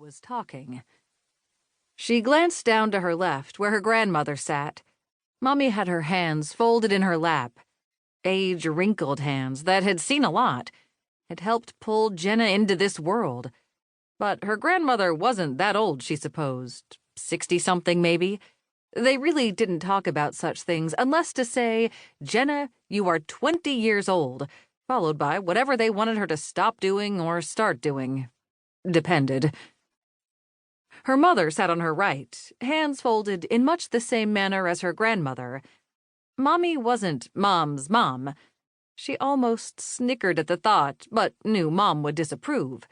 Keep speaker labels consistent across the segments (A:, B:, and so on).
A: was talking. She glanced down to her left, where her grandmother sat. Mommy had her hands folded in her lap. Age-wrinkled hands that had seen a lot, had helped pull Jenna into this world. But her grandmother wasn't that old, she supposed. 60-something, maybe. They really didn't talk about such things unless to say, "Jenna, you are 20 years old," followed by whatever they wanted her to stop doing or start doing. Depended. Her mother sat on her right, hands folded in much the same manner as her grandmother. Mommy wasn't Mom's mom. She almost snickered at the thought, but knew Mom would disapprove.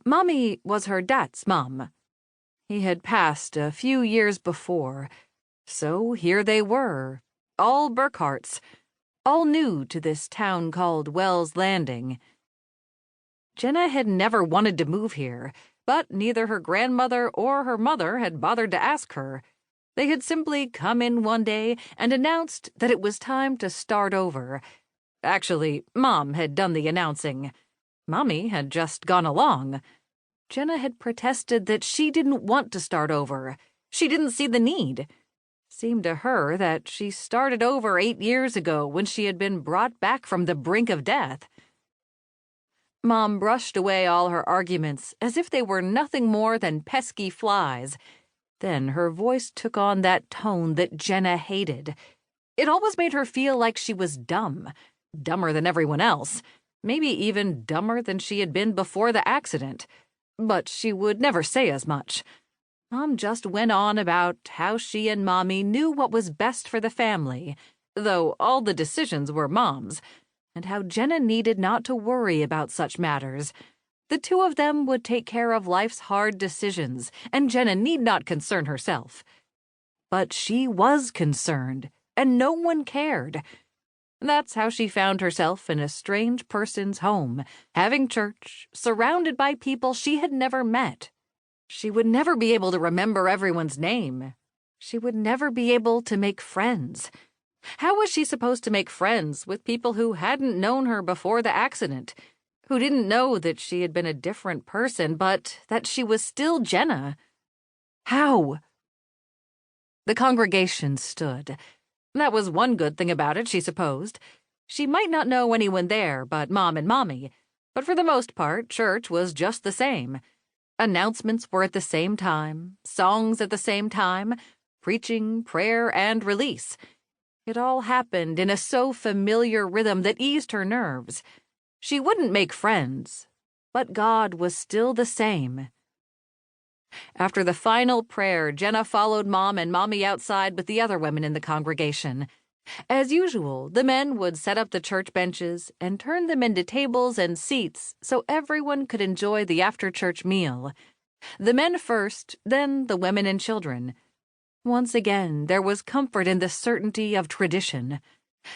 A: Mommy was her dad's mom. He had passed a few years before, so here they were, all Burkharts, all new to this town called Wells Landing. Jenna had never wanted to move here, but neither her grandmother or her mother had bothered to ask her. They had simply come in one day and announced that it was time to start over. Actually, Mom had done the announcing. Mommy had just gone along. Jenna had protested that she didn't want to start over. She didn't see the need. Seemed to her that she started over 8 years ago when she had been brought back from the brink of death. Mom brushed away all her arguments as if they were nothing more than pesky flies. Then her voice took on that tone that Jenna hated. It always made her feel like she was dumb, dumber than everyone else, maybe even dumber than she had been before the accident. But she would never say as much. Mom just went on about how she and Mommy knew what was best for the family, though all the decisions were Mom's, and how Jenna needed not to worry about such matters. The two of them would take care of life's hard decisions, and Jenna need not concern herself. But she was concerned, and no one cared. That's how she found herself in a strange person's home, having church, surrounded by people she had never met. She would never be able to remember everyone's name. She would never be able to make friends. How was she supposed to make friends with people who hadn't known her before the accident, who didn't know that she had been a different person, but that she was still Jenna? How? The congregation stood. That was one good thing about it, she supposed. She might not know anyone there but Mom and Mommy, but for the most part, church was just the same. Announcements were at the same time, songs at the same time, preaching, prayer, and release. It all happened in a so familiar rhythm that eased her nerves. She wouldn't make friends, but God was still the same. After the final prayer, Jenna followed Mom and Mommy outside with the other women in the congregation. As usual, the men would set up the church benches and turn them into tables and seats so everyone could enjoy the after-church meal. The men first, then the women and children. Once again, there was comfort in the certainty of tradition.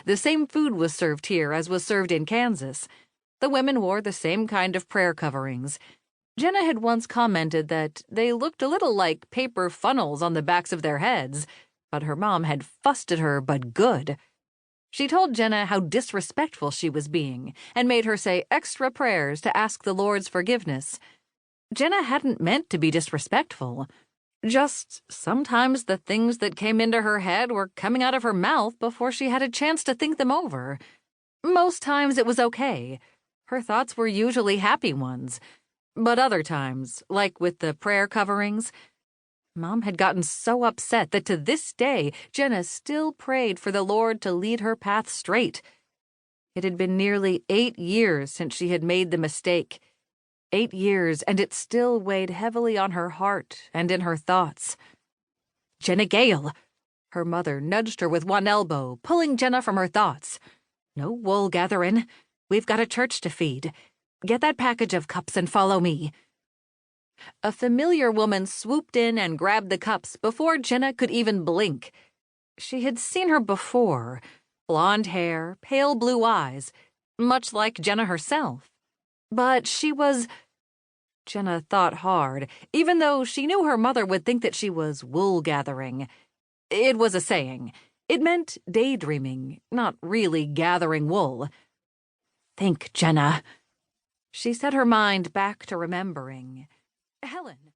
A: The same food was served here as was served in Kansas. The women wore the same kind of prayer coverings. Jenna had once commented that they looked a little like paper funnels on the backs of their heads, but her mom had fussed at her but good. She told Jenna how disrespectful she was being and made her say extra prayers to ask the Lord's forgiveness. Jenna hadn't meant to be disrespectful. Just sometimes the things that came into her head were coming out of her mouth before she had a chance to think them over. Most times it was okay. Her thoughts were usually happy ones. But other times, like with the prayer coverings, Mom had gotten so upset that to this day, Jenna still prayed for the Lord to lead her path straight. It had been nearly 8 years since she had made the mistake. 8 years, and it still weighed heavily on her heart and in her thoughts. "Jenna Gale!" Her mother nudged her with one elbow, pulling Jenna from her thoughts. "No wool gathering. We've got a church to feed. Get that package of cups and follow me." A familiar woman swooped in and grabbed the cups before Jenna could even blink. She had seen her before. Blonde hair, pale blue eyes, much like Jenna herself. But she was... Jenna thought hard, even though she knew her mother would think that she was wool gathering. It was a saying. It meant daydreaming, not really gathering wool. "Think, Jenna." She set her mind back to remembering. Helen.